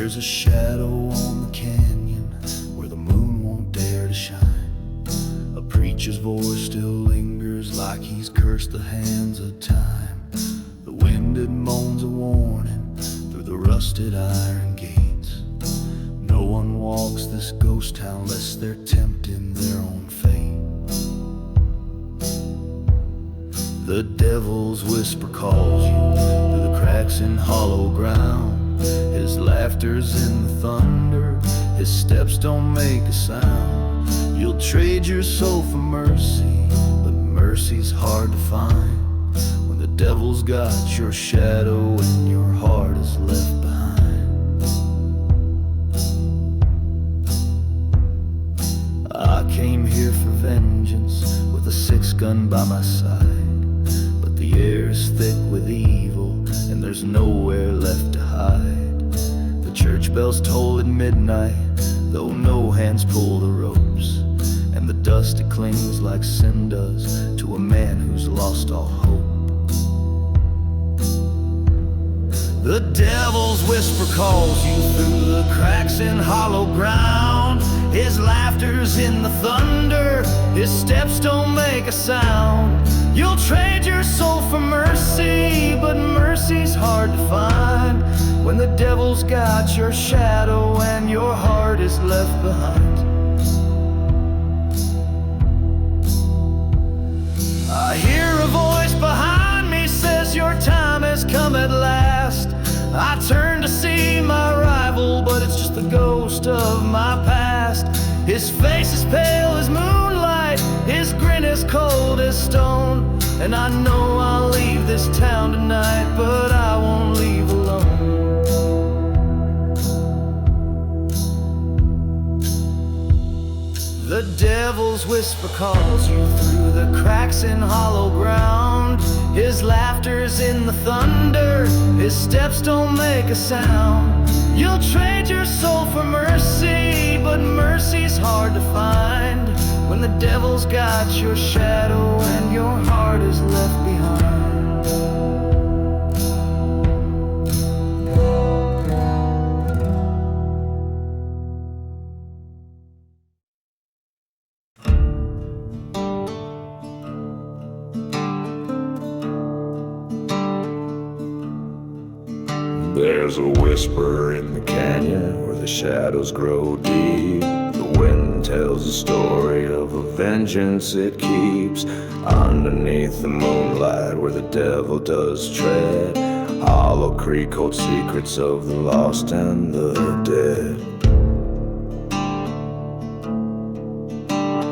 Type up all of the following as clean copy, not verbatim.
There's a shadow on the canyon where the moon won't dare to shine. A preacher's voice still lingers like he's cursed the hands of time. The wind it moans a warning through the rusted iron gates. No one walks this ghost town lest they're tempting their own fate. The devil's whisper calls you through the cracks in hollow ground. His laughter's in the thunder, his steps don't make a sound. You'll trade your soul for mercy, but mercy's hard to find when the devil's got your shadow and your heart is left behind. I came here for vengeance with a 6-gun by my side, but the air's thick with evil and there's nowhere left to hide. The church bells toll at midnight, though no hands pull the ropes, and the dust it clings like sin does to a man who's lost all hope. The devil's whisper calls you through the cracks in hollow ground. His laughter's in the thunder, his steps don't make a sound. You'll trade your soul for mercy, but mercy's hard to find when the devil's got your shadow and your heart is left behind. I hear a voice behind me says your time has come at last. I turn to see my rival, but it's just the ghost of my past. His face is pale as moonlight, his grin is cold as stone. And I know I'll leave this town tonight, but I won't leave alone. The devil's whisper calls you through the cracks in hollow ground. His laughter's in the thunder, his steps don't make a sound. You'll trade your soul for mercy, but mercy's hard to find when the devil's got your shadow and your heart is left behind. There's a whisper in the canyon where the shadows grow deep. The wind tells a story of a vengeance it keeps. Underneath the moonlight where the devil does tread, Hollow Creek holds secrets of the lost and the dead.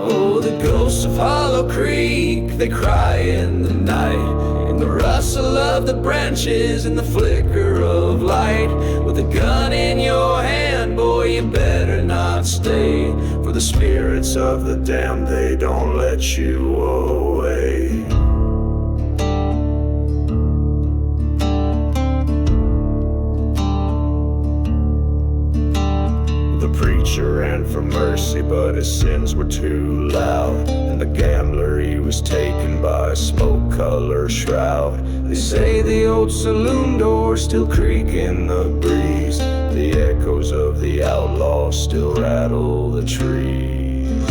Oh, the ghosts of Hollow Creek, they cry in the night, in the rustle of the branches, in the flicker of light. With a gun in your hand, boy, you better not stay, for the spirits of the damned, they don't let you away. The preacher ran for mercy, but his sins were too loud, and the gambler, he was taken by a smoke-colored shroud. They say the old saloon doors still creak in the breeze, the echoes of the outlaw still rattle the trees.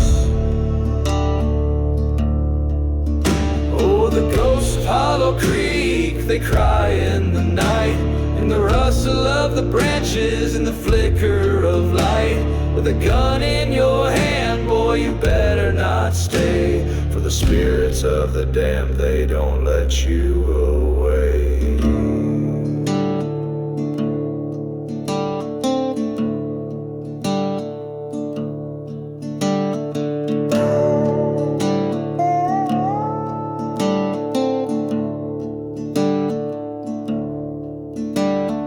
Oh, the ghosts of Hollow Creek, they cry in the night, in the rustle of the branches, in the flicker of light. With a gun in your hand, boy, you better not stay, for the spirits of the damned, they don't let you away.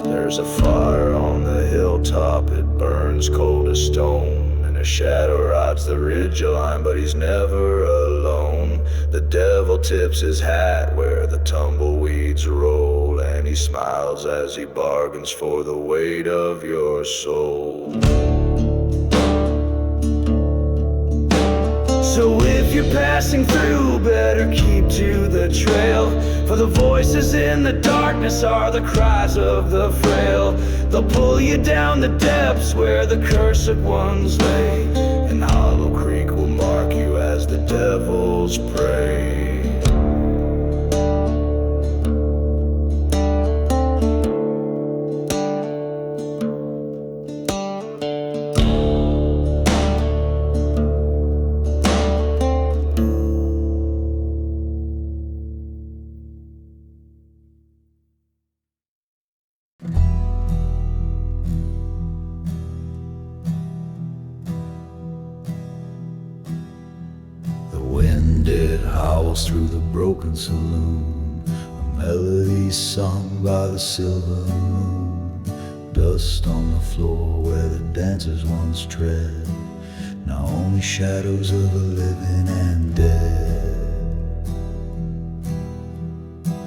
There's a fire on the hilltop, it burns cold as stone, and a shadow rides the ridgeline, but he's never alone. The devil tips his hat where the tumbleweeds roll, and he smiles as he bargains for the weight of your soul. So if you're passing through, better keep to the trail, for the voices in the darkness are the cries of the frail. They'll pull you down the depths where the cursed ones lay, and Hollow Creek will mark you as the devil's prey. It howls through the broken saloon, a melody sung by the silver moon. Dust on the floor where the dancers once tread, now only shadows of the living and dead.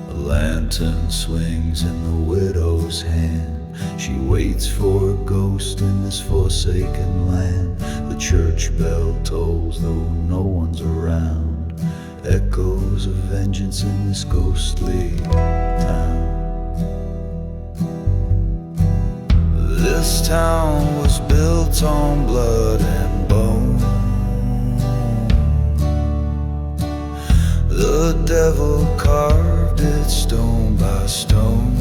A lantern swings in the widow's hand, she waits for a ghost in this forsaken land. The church bell tolls though no one's around, echoes of vengeance in this ghostly town. This town was built on blood and bone. The devil carved it stone by stone.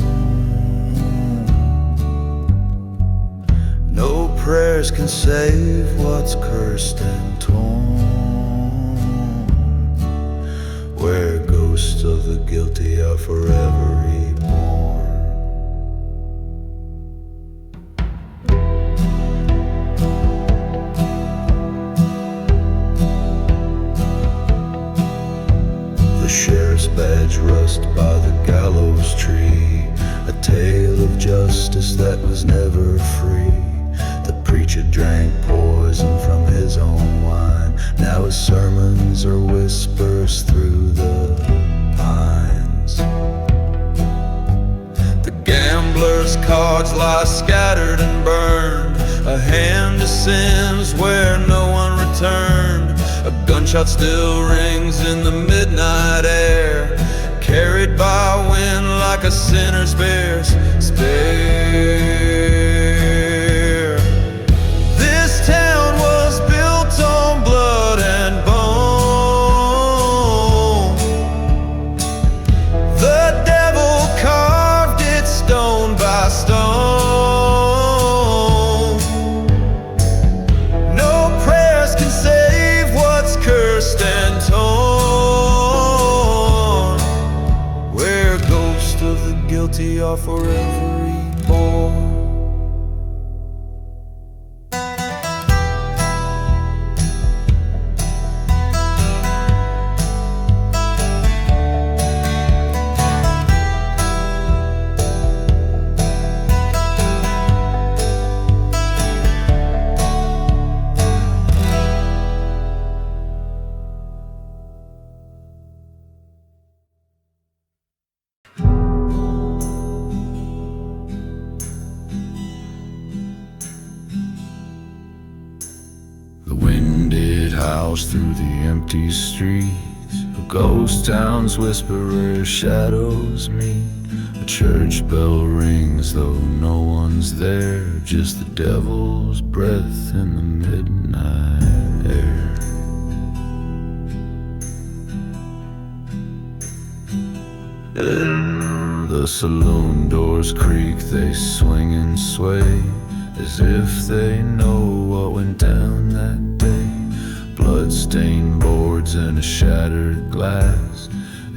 No prayers can save what's cursed and torn, where ghosts of the guilty are forever reborn. The sheriff's badge rust by the gallows tree, a tale of justice that was never free. The preacher drank poison from his own wine, now his sermons are whispers through the pines. The gambler's cards lie scattered and burned, a hand descends where no one returned. A gunshot still rings in the midnight air, carried by wind like a sinner's bear's spare. This town was built on blood and bone. The devil carved it stone by stone. No prayers can save what's cursed and torn, where ghosts of the guilty are forever reborn. The wind, it howls through the empty streets, a ghost town's whisperer shadows meet. A church bell rings though no one's there, just the devil's breath in the midnight air. The saloon doors creak, they swing and sway, as if they know what went down that day. Blood-stained boards and a shattered glass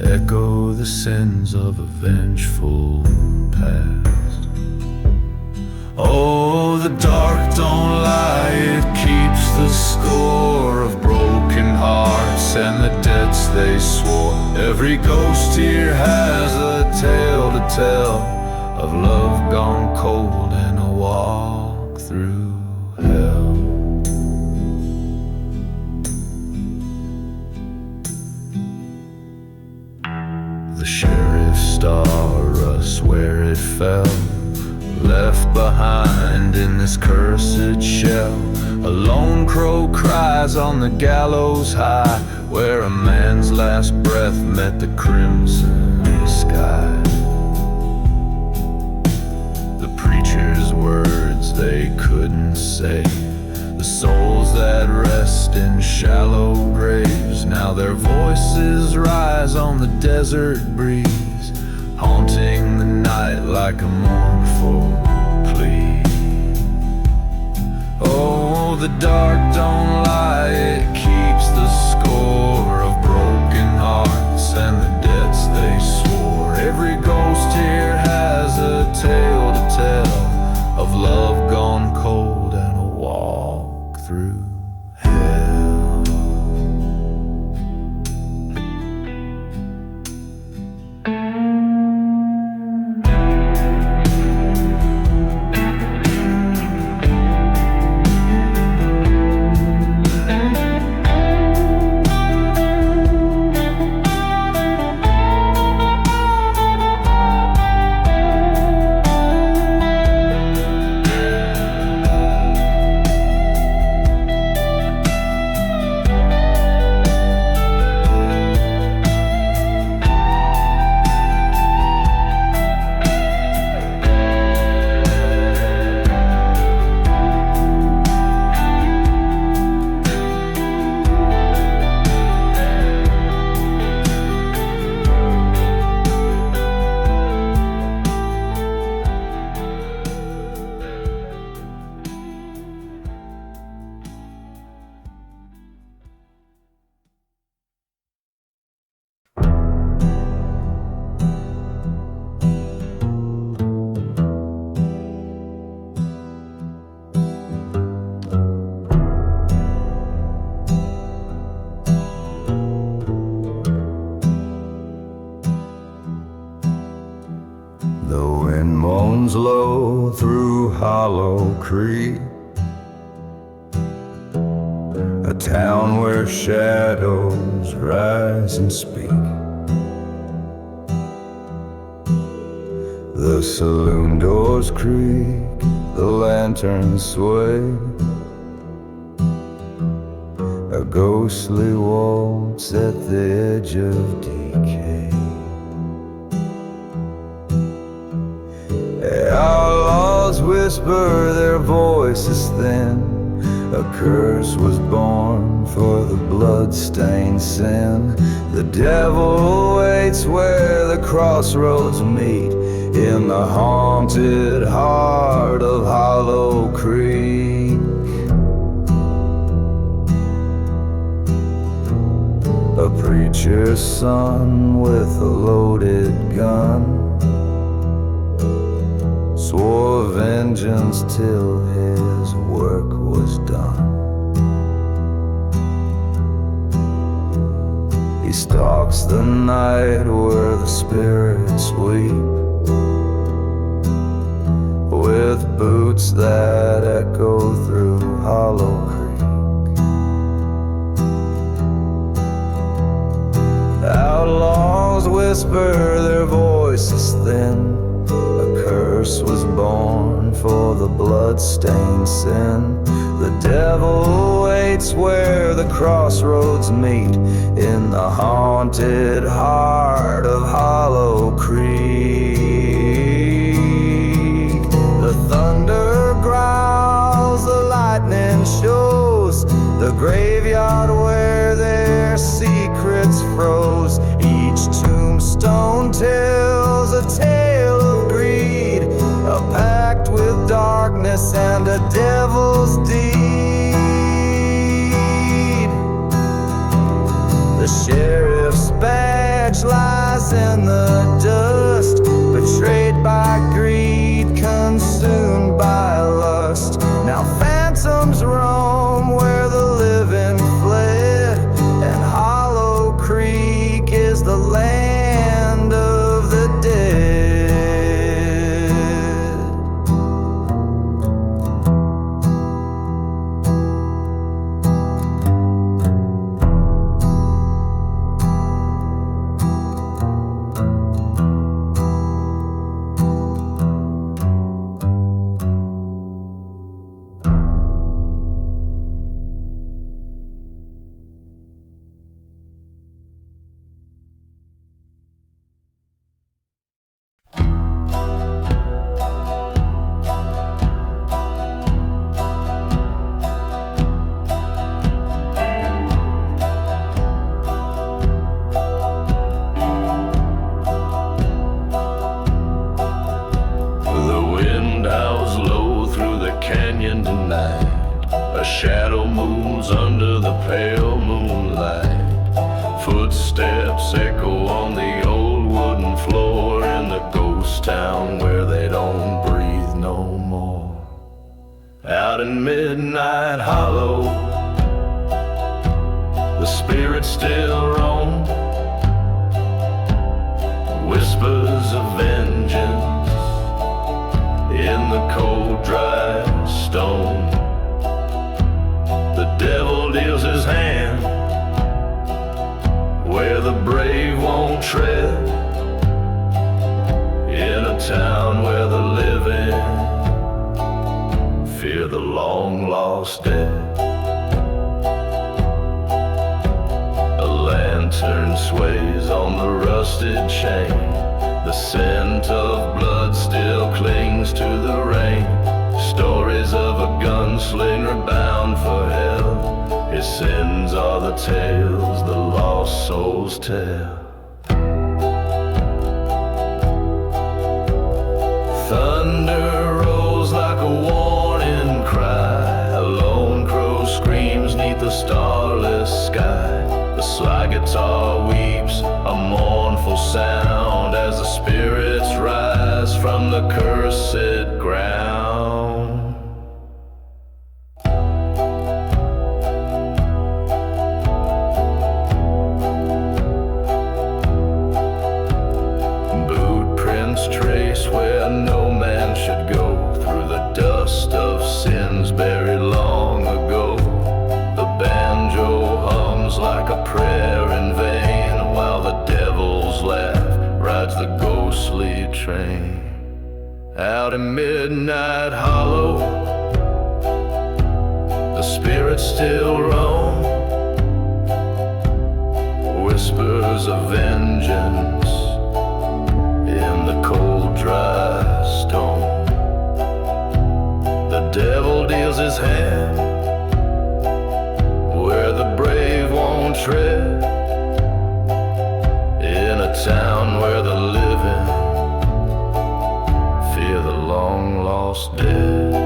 echo the sins of a vengeful past. Oh, the dark don't lie, it keeps the score of broken hearts and the debts they swore. Every ghost here has a tale to tell of love gone cold and a walk through hell. The sheriff's star rusts where it fell, left behind in this cursed shell. A lone crow cries on the gallows high, where a man's last breath met the crimson sky. The preacher's words they couldn't say, the souls that rest in shallow graves, now their voices rise on the desert breeze, haunting the night like a mournful plea. Oh, the dark don't lie, it keeps the score of broken hearts and the debts they swore. Every ghost here has a tale to tell of love gone cold and a walk through hell. The wind moans low through Hollow Creek, a town where shadows rise and speak. The saloon doors creak, the lanterns sway, a ghostly waltz at the edge of decay. Outlaws whisper, their voices thin, a curse was born for the blood-stained sin. The devil waits where the crossroads meet, in the haunted heart of Hollow Creek. A preacher's son with a loaded gun swore vengeance till his work was done. He stalks the night where the spirits weep, with boots that echo through Hollow Creek. Outlaws whisper, their voices thin, a curse was born for the blood-stained sin. The devil waits where the crossroads meet, in the haunted heart of Hollow Creek. The thunder growls, the lightning shows, the graveyard where their secrets froze. Each tombstone tells a tale of greed, a pact with darkness and a devil's deed. The sheriff's badge lies in the dust, betrayed by greed, consumed by lust. Now phantoms roam where the living fled, and Hollow Creek is the land of the dead. Footsteps echo on the old wooden floor in the ghost town where they don't breathe no more. Out in Midnight Hollow, the spirits still roam. Whispers of vengeance in the cold dry stone. The devil deals his hand where the brave won't tread, in a town where the living fear the long lost dead. A lantern sways on the rusted chain. The scent of blood still clings to the rain. Stories of a gunslinger bound for hell. His sins are the tales the lost souls tell. Thunder rolls like a warning cry. A lone crow screams 'neath the starless sky. The sly guitar weeps a mournful sound as the spirits rise from the cursed ground. Trace where no man should go, through the dust of sins buried long ago. The banjo hums like a prayer in vain, while the devil's laugh rides the ghostly train. Out in Midnight Hollow, the spirits still roam. Whispers of vengeance in the cold dry stone. The devil deals his hand where the brave won't tread, in a town where the living fear the long lost dead.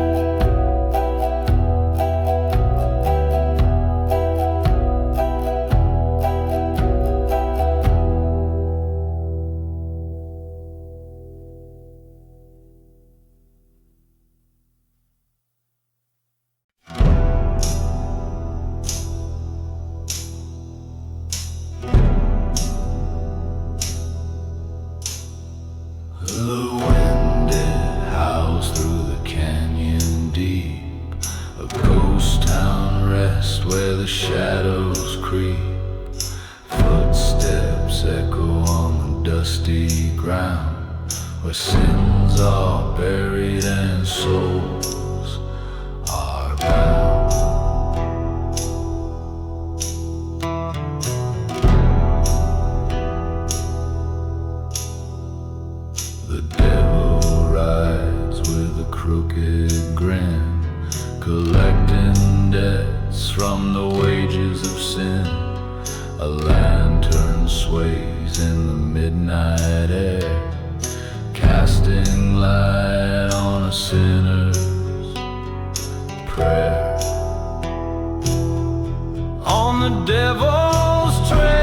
The wind it howls through the canyon deep, a ghost town rest where the shadows creep. Footsteps echo on the dusty ground, where sins are buried and souls are bound. The devil rides with a crooked grin, collecting debts from the wages of sin. A lantern sways in the midnight air, casting light on a sinner's prayer. On the devil's trail,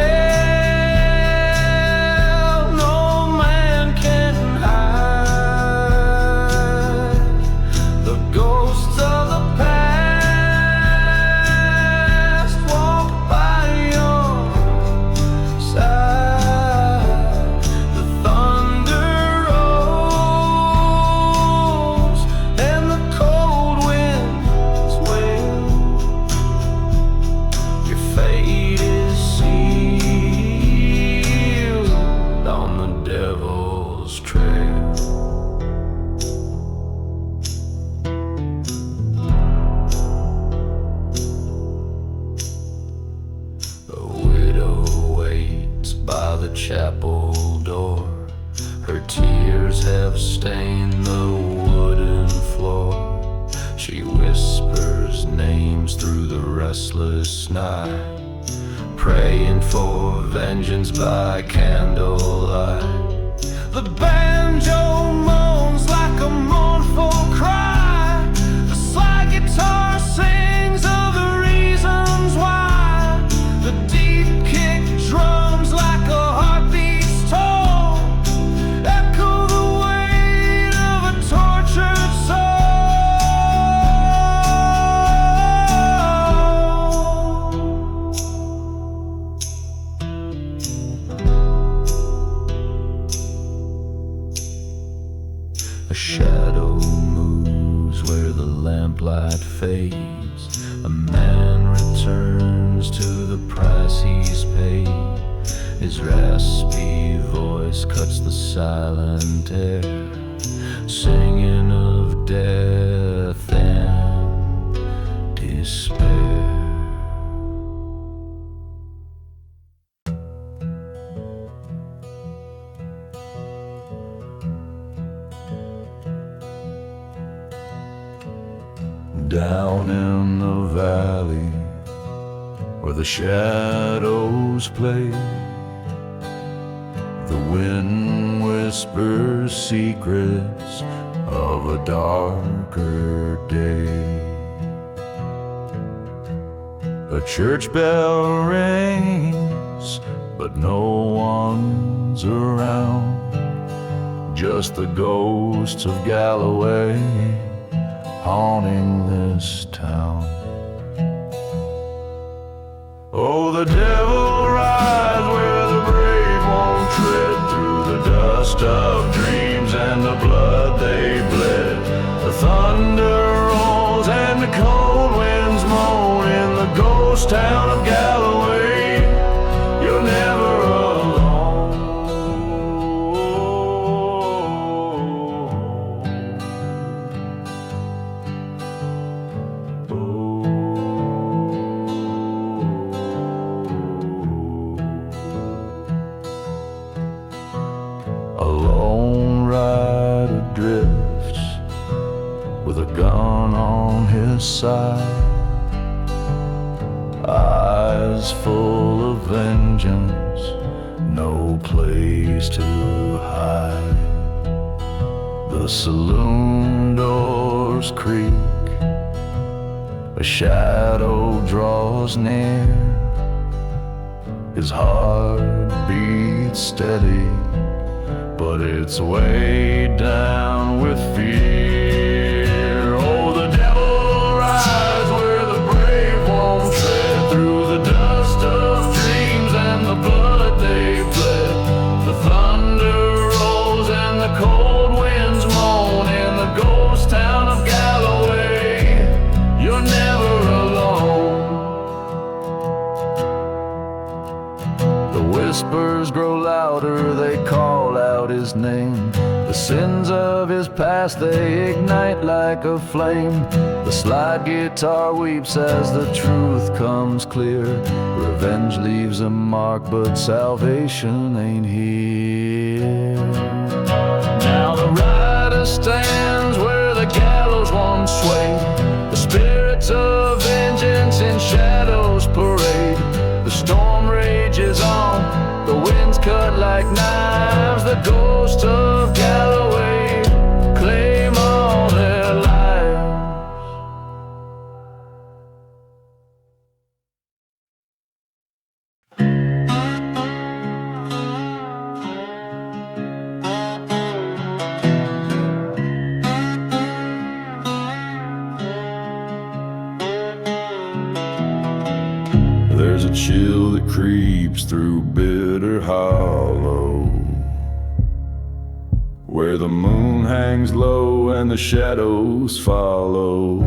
chapel door. Her tears have stained the wooden floor. She whispers names through the restless night, praying for vengeance by candlelight. The banjo moans like a mournful cry. The slide guitar sings of the reasons why. The deep kick drum shadow moves where the lamplight fades. A man returns to the price he's paid. His raspy voice cuts the silent air, singing of death and despair. Down in the valley where the shadows play, the wind whispers secrets of a darker day. A church bell rings, but no one's around. Just the ghosts of Galloway haunting this town. Oh, the devil rides where the brave won't tread, through the dust of dreams and the blood they bled. The thunder rolls and the cold winds moan in the ghost town of Galloway. You're never alone. A lone rider drifts with a gun on his side, eyes full of vengeance, no place to hide. The saloon doors creak, a shadow draws near. His heart beats steady, but it's weighed down with fear. Oh, the devil rides where the brave won't tread, through the dust of dreams and the blood they bled. The thunder rolls and the cold winds moan in the ghost town of Galloway. You're never alone. The whispers grow louder, they call out his name. The sins of his past, they ignite like a flame. The slide guitar weeps as the truth comes clear. Revenge leaves a mark, but salvation ain't here. Now the rider stands where the gallows once swayed. The spirits of vengeance in shadows parade. The storm rages on, the winds cut like knives. The ghosts of Galloway claim all their lives. There's a chill that creeps through Bitter Hollow, where the moon hangs low and the shadows follow.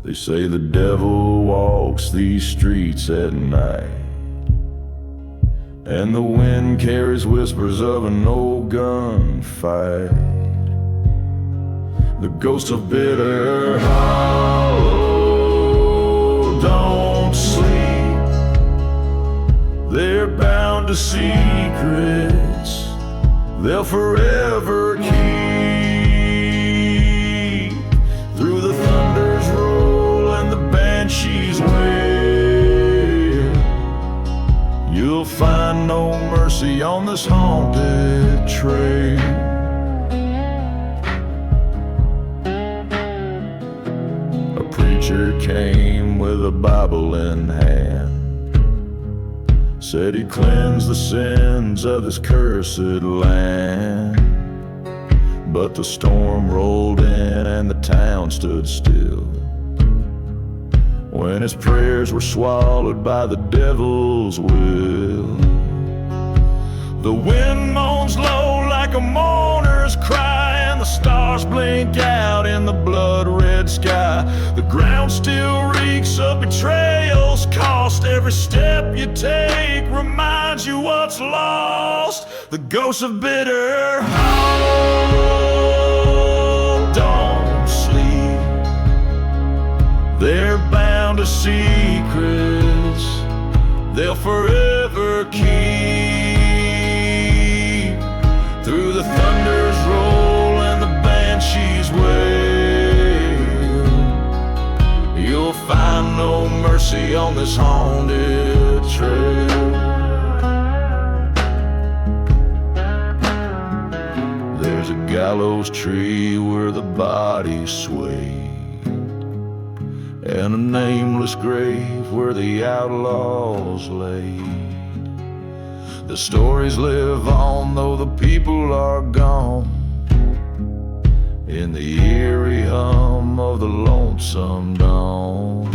They say the devil walks these streets at night, and the wind carries whispers of an old gunfight. The ghost of Bitter Hollow don't sleep. They're bound to secrets they'll forever keep. Through the thunder's roll and the banshees wail, you'll find no mercy on this haunted trail. A preacher came with a Bible in hand, said he'd cleanse the sins of this cursed land. But the storm rolled in and the town stood still, when his prayers were swallowed by the devil's will. The wind moans low like like a mourner's cry, and the stars blink out in the blood-red sky. The ground still reeks of betrayal's cost. Every step you take reminds you what's lost. The ghosts of bitter Hollow don't sleep. They're bound to secrets they'll forever keep. Through the thunder's roll and the banshees wail, you'll find no mercy on this haunted trail. There's a gallows tree where the bodies sway, and a nameless grave where the outlaws laid. The stories live on though the people are gone, in the eerie hum of the lonesome dawn.